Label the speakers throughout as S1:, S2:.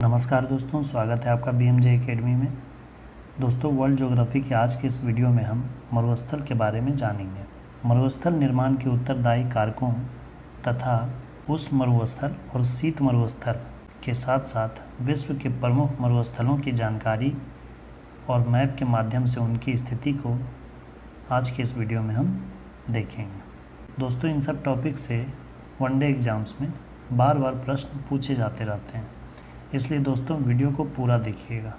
S1: नमस्कार दोस्तों, स्वागत है आपका BMJ एकेडमी में। दोस्तों, वर्ल्ड ज्योग्राफी के आज के इस वीडियो में हम मरुस्थल के बारे में जानेंगे। मरुस्थल निर्माण के उत्तरदायी कारकों तथा उष्ण मरुस्थल और शीत मरुस्थल के साथ साथ विश्व के प्रमुख मरुस्थलों की जानकारी और मैप के माध्यम से उनकी स्थिति को आज के इस वीडियो में हम देखेंगे। दोस्तों, इन सब टॉपिक से वनडे एग्ज़ाम्स में बार बार प्रश्न पूछे जाते रहते हैं, इसलिए दोस्तों वीडियो को पूरा देखिएगा।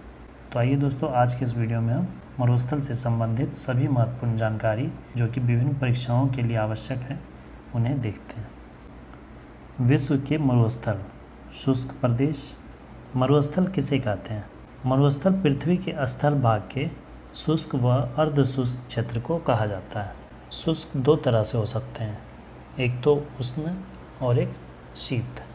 S1: तो आइए दोस्तों, आज के इस वीडियो में हम मरुस्थल से संबंधित सभी महत्वपूर्ण जानकारी जो कि विभिन्न परीक्षाओं के लिए आवश्यक है उन्हें देखते हैं। विश्व के मरुस्थल। शुष्क प्रदेश। मरुस्थल किसे कहते हैं? मरुस्थल पृथ्वी के स्थल भाग के शुष्क व अर्ध शुष्क क्षेत्र को कहा जाता है। शुष्क दो तरह से हो सकते हैं, एक तो उष्ण और एक शीत।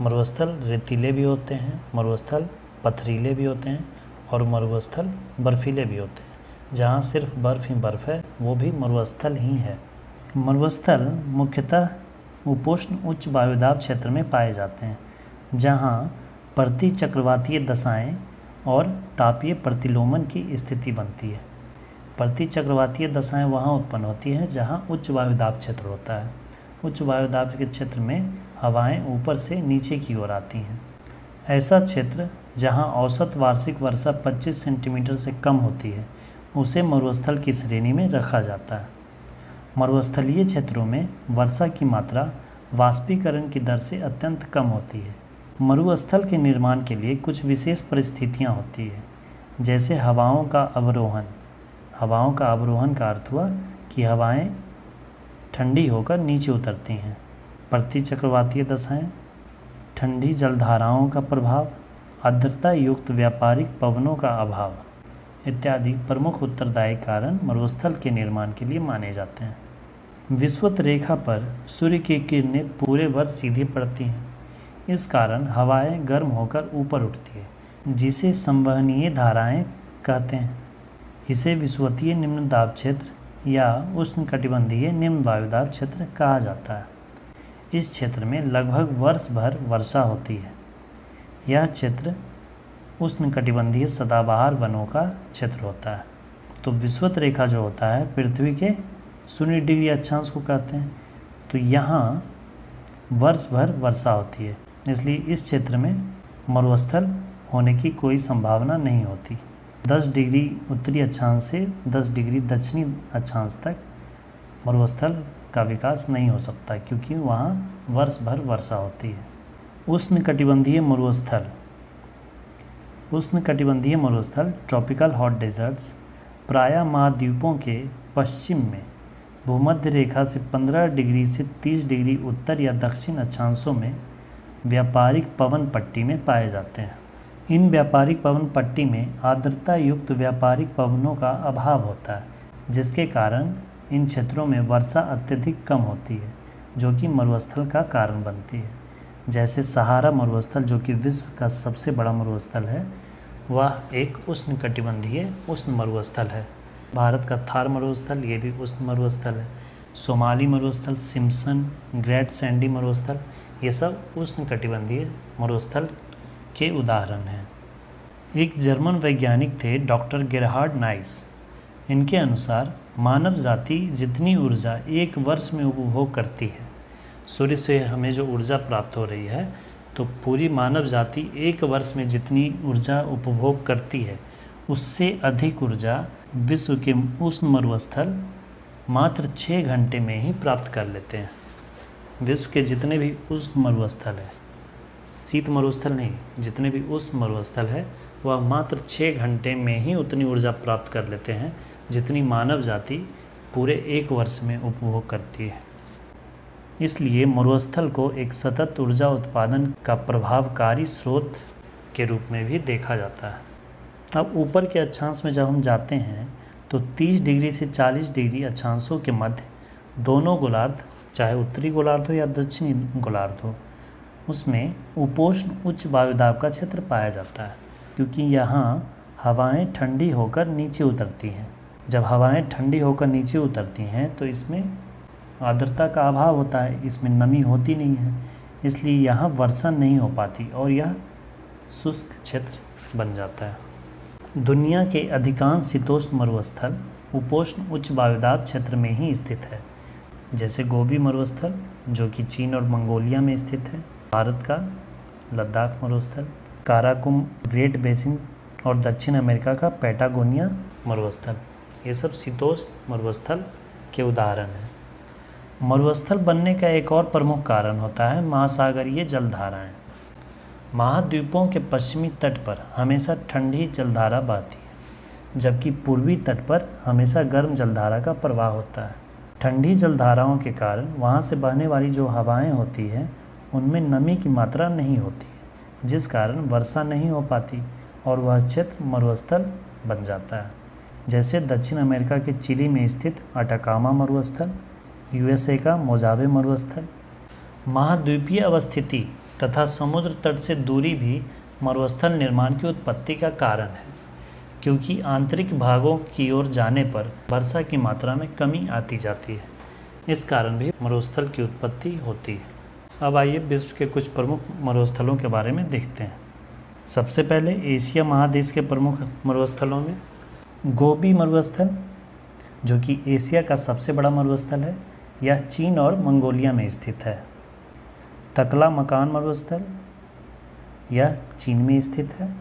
S1: मरुस्थल रेतीले भी होते हैं, मरुस्थल पथरीले भी होते हैं और मरुस्थल बर्फीले भी होते हैं। जहाँ सिर्फ बर्फ़ ही बर्फ़ है वो भी मरुस्थल ही है। मरुस्थल मुख्यतः उपोष्ण उच्च वायुदाब क्षेत्र में पाए जाते हैं, जहाँ प्रति चक्रवातीय दशाएं और तापीय प्रतिलोमन की स्थिति बनती है। प्रति चक्रवातीय दशाएं वहाँ उत्पन्न होती हैं जहाँ उच्च वायुदाब क्षेत्र होता है। उच्च वायुदाब के क्षेत्र में हवाएं ऊपर से नीचे की ओर आती हैं। ऐसा क्षेत्र जहां औसत वार्षिक वर्षा 25 सेंटीमीटर से कम होती है उसे मरुस्थल की श्रेणी में रखा जाता है। मरुस्थलीय क्षेत्रों में वर्षा की मात्रा वाष्पीकरण की दर से अत्यंत कम होती है। मरुस्थल के निर्माण के लिए कुछ विशेष परिस्थितियां होती है, जैसे हवाओं का अवरोहण। हवाओं का अवरोहण का अर्थ हुआ कि हवाएं ठंडी होकर नीचे उतरती हैं। प्रति चक्रवातीय दशाएं, ठंडी जलधाराओं का प्रभाव, आर्द्रता युक्त व्यापारिक पवनों का अभाव इत्यादि प्रमुख उत्तरदायी कारण मरुस्थल के निर्माण के लिए माने जाते हैं। विषुवत रेखा पर सूर्य की किरणें पूरे वर्ष सीधी पड़ती हैं। इस कारण हवाएं गर्म होकर ऊपर उठती है, जिसे संवहनीय धाराएं कहते हैं। इसे विषुवतीय निम्न दाब क्षेत्र या उष्णकटिबंधीय निम्न वायुदाब क्षेत्र कहा जाता है। इस क्षेत्र में लगभग वर्ष भर वर्षा होती है। यह क्षेत्र उष्णकटिबंधीय सदाबहार वनों का क्षेत्र होता है। तो विषुवत रेखा जो होता है पृथ्वी के 0 डिग्री अक्षांश को कहते हैं। तो यहाँ वर्ष भर वर्षा होती है, इसलिए इस क्षेत्र में मरुस्थल होने की कोई संभावना नहीं होती। 10 डिग्री उत्तरी अक्षांश से 10 डिग्री दक्षिणी अक्षांश तक मरुस्थल का विकास नहीं हो सकता, क्योंकि वहाँ वर्ष भर वर्षा होती है। उष्णकटिबंधीय मरुस्थल। उष्णकटिबंधीय मरुस्थल ट्रॉपिकल हॉट डेजर्ट्स प्रायः महाद्वीपों के पश्चिम में भूमध्य रेखा से 15 डिग्री से 30 डिग्री उत्तर या दक्षिण अक्षांशों में व्यापारिक पवन पट्टी में पाए जाते हैं। इन व्यापारिक पवन पट्टी में आर्द्रता युक्त व्यापारिक पवनों का अभाव होता है, जिसके कारण इन क्षेत्रों में वर्षा अत्यधिक कम होती है, जो कि मरुस्थल का कारण बनती है। जैसे सहारा मरुस्थल, जो कि विश्व का सबसे बड़ा मरुस्थल है, वह एक उष्णकटिबंधीय उष्ण मरुस्थल है। भारत का थार मरुस्थल, ये भी उष्ण मरुस्थल है। सोमाली मरुस्थल, सिम्पसन, ग्रेट सैंडी मरुस्थल, ये सब उष्णकटिबंधीय मरुस्थल के उदाहरण हैं। एक जर्मन वैज्ञानिक थे डॉक्टर गेरहार्ड नाइस। इनके अनुसार मानव जाति जितनी ऊर्जा एक वर्ष में उपभोग करती है, सूर्य से हमें जो ऊर्जा प्राप्त हो रही है, तो पूरी मानव जाति एक वर्ष में जितनी ऊर्जा उपभोग करती है, उससे अधिक ऊर्जा विश्व के उष्ण मरुस्थल मात्र 6 घंटे में ही प्राप्त कर लेते हैं। विश्व के जितने भी उष्ण मरुस्थल है, शीत मरुस्थल नहीं, जितने भी उष्ण मरुस्थल है, वह मात्र 6 घंटे में ही उतनी ऊर्जा प्राप्त कर लेते हैं जितनी मानव जाति पूरे एक वर्ष में उपभोग करती है। इसलिए मरुस्थल को एक सतत ऊर्जा उत्पादन का प्रभावकारी स्रोत के रूप में भी देखा जाता है। अब ऊपर के अक्षांश में जब हम जाते हैं तो 30 डिग्री से 40 डिग्री अक्षांशों के मध्य दोनों गोलार्ध, चाहे उत्तरी गोलार्ध हो या दक्षिणी गोलार्ध हो, उसमें उपोष्ण उच्च वायुदाब का क्षेत्र पाया जाता है, क्योंकि यहाँ हवाएं ठंडी होकर नीचे उतरती हैं। जब हवाएं ठंडी होकर नीचे उतरती हैं तो इसमें आर्द्रता का अभाव होता है, इसमें नमी होती नहीं है, इसलिए यहाँ वर्षा नहीं हो पाती और यह शुष्क क्षेत्र बन जाता है। दुनिया के अधिकांश शीतोष्ण मरुस्थल उपोष्ण उच्च वायुदाब क्षेत्र में ही स्थित है, जैसे गोबी मरुस्थल जो कि चीन और मंगोलिया में स्थित है, भारत का लद्दाख मरुस्थल, काराकोरम ग्रेट बेसिन और दक्षिण अमेरिका का पैटागोनिया मरुस्थल। ये सब शीतोष्ण मरुस्थल के उदाहरण हैं। मरुस्थल बनने का एक और प्रमुख कारण होता है महासागरीय जलधाराएं। महाद्वीपों के पश्चिमी तट पर हमेशा ठंडी जलधारा बहती है, जबकि पूर्वी तट पर हमेशा गर्म जलधारा का प्रवाह होता है। ठंडी जलधाराओं के कारण वहाँ से बहने वाली जो हवाएं होती हैं उनमें नमी की मात्रा नहीं होती है, जिस कारण वर्षा नहीं हो पाती और वह क्षेत्र मरुस्थल बन जाता है। जैसे दक्षिण अमेरिका के चिली में स्थित अटाकामा मरुस्थल, यूएसए का मोजावे मरुस्थल। महाद्वीपीय अवस्थिति तथा समुद्र तट से दूरी भी मरुस्थल निर्माण की उत्पत्ति का कारण है, क्योंकि आंतरिक भागों की ओर जाने पर वर्षा की मात्रा में कमी आती जाती है। इस कारण भी मरुस्थल की उत्पत्ति होती है। अब आइए विश्व के कुछ प्रमुख मरुस्थलों के बारे में देखते हैं। सबसे पहले एशिया महादेश के प्रमुख मरुस्थलों में गोबी मरुस्थल, जो कि एशिया का सबसे बड़ा मरुस्थल है, यह चीन और मंगोलिया में स्थित है। तकला-मकान मरुस्थल, यह चीन में स्थित है।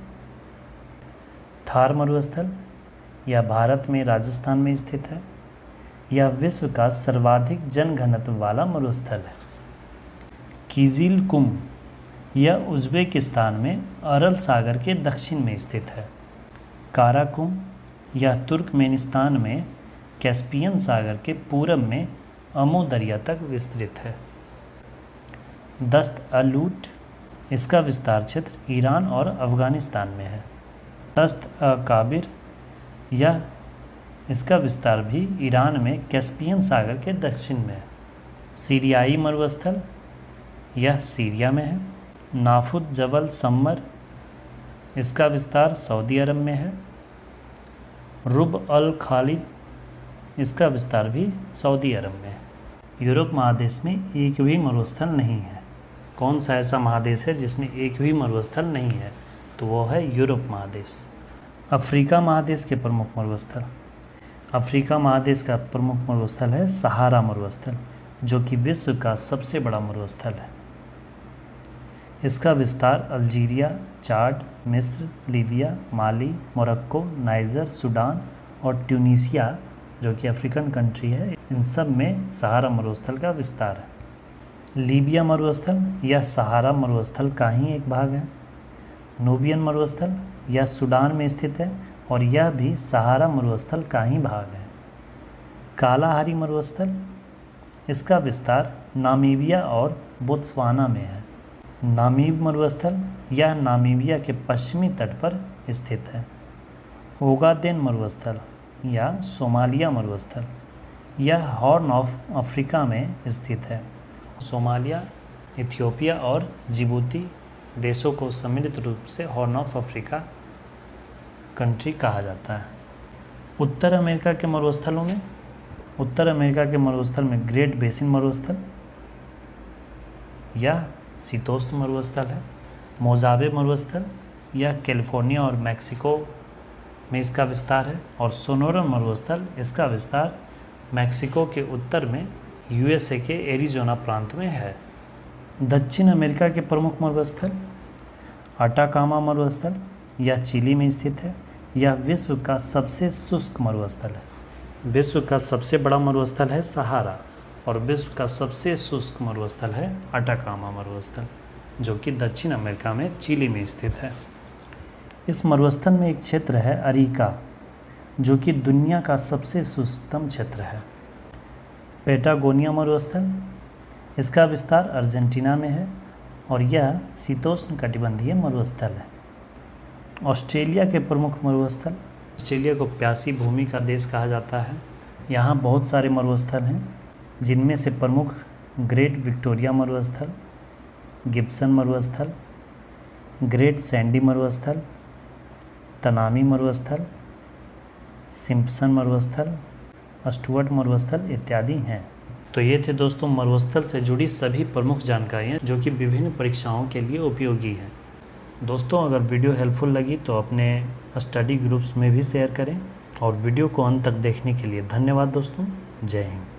S1: थार मरुस्थल, यह भारत में राजस्थान में स्थित है। यह विश्व का सर्वाधिक जनघनत्व वाला मरुस्थल है। किजिल-कुम, यह उज़्बेकिस्तान में अरल सागर के दक्षिण में स्थित है। काराकुम, यह तुर्कमेनिस्तान में कैस्पियन सागर के पूरब में अमू दरिया तक विस्तृत है। दस्त-अ-लूट, इसका विस्तार क्षेत्र ईरान और अफ़गानिस्तान में है। दस्त-अ-काबिर, यह इसका विस्तार भी ईरान में कैस्पियन सागर के दक्षिण में है। सीरियाई मरुस्थल, यह सीरिया में है। नाफुद जबल सम्मर, इसका विस्तार सऊदी अरब में है। रुब अल खालिद, इसका विस्तार भी सऊदी अरब में है। यूरोप महादेश में एक भी मरुस्थल नहीं है। कौन सा ऐसा महादेश है जिसमें एक भी मरुस्थल नहीं है? तो वो है यूरोप महादेश। अफ्रीका महादेश के प्रमुख मरुस्थल। अफ्रीका महादेश का प्रमुख मरुस्थल है सहारा मरुस्थल, जो कि विश्व का सबसे बड़ा मरुस्थल है। इसका विस्तार अल्जीरिया, चाड, मिस्र, लीबिया, माली, मोरक्को, नाइजर, सूडान और ट्यूनीसिया, जो कि अफ्रीकन कंट्री है, इन सब में सहारा मरुस्थल का विस्तार है। लीबिया मरुस्थल, यह सहारा मरुस्थल का ही एक भाग है। नूबियन मरुस्थल, यह सूडान में स्थित है और यह भी सहारा मरुस्थल का ही भाग है। कालाहारी मरुस्थल, इसका विस्तार नामीबिया और बोत्सवाना में है। नामीब मरुस्थल, यह नामीबिया के पश्चिमी तट पर स्थित है। ओगादेन मरुस्थल या सोमालिया मरुस्थल, यह हॉर्न ऑफ अफ्रीका में स्थित है। सोमालिया, इथियोपिया और जिबूती देशों को सम्मिलित रूप से हॉर्न ऑफ अफ्रीका कंट्री कहा जाता है। उत्तर अमेरिका के मरुस्थलों में, उत्तर अमेरिका के मरुस्थल में ग्रेट बेसिन मरुस्थल, यह शीतोष्ण मरुस्थल है। मोजावे मरुस्थल, यह कैलिफोर्निया और मैक्सिको में इसका विस्तार है। और सोनोरा मरुस्थल, इसका विस्तार मैक्सिको के उत्तर में यूएसए के एरिज़ोना प्रांत में है। दक्षिण अमेरिका के प्रमुख मरुस्थल। अटाकामा मरुस्थल, यह चिली में स्थित है। यह विश्व का सबसे शुष्क मरुस्थल है। विश्व का सबसे बड़ा मरुस्थल है सहारा और विश्व का सबसे शुष्क मरुस्थल है अटाकामा मरुस्थल, जो कि दक्षिण अमेरिका में चिली में स्थित है। इस मरुस्थल में एक क्षेत्र है अरिका, जो कि दुनिया का सबसे शुष्कतम क्षेत्र है। पैटागोनिया मरुस्थल, इसका विस्तार अर्जेंटीना में है और यह शीतोष्ण कटिबंधीय मरुस्थल है। ऑस्ट्रेलिया के प्रमुख मरुस्थल। ऑस्ट्रेलिया को प्यासी भूमि का देश कहा जाता है। यहाँ बहुत सारे मरुस्थल हैं, जिनमें से प्रमुख ग्रेट विक्टोरिया मरुस्थल, गिब्सन मरुस्थल, ग्रेट सैंडी मरुस्थल, तनामी मरुस्थल, सिम्पसन मरुस्थल, स्टुअर्ट मरुस्थल इत्यादि हैं। तो ये थे दोस्तों मरुस्थल से जुड़ी सभी प्रमुख जानकारियाँ जो कि विभिन्न परीक्षाओं के लिए उपयोगी हैं। दोस्तों अगर वीडियो हेल्पफुल लगी तो अपने स्टडी ग्रुप्स में भी शेयर करें और वीडियो को अंत तक देखने के लिए धन्यवाद दोस्तों। जय हिंद।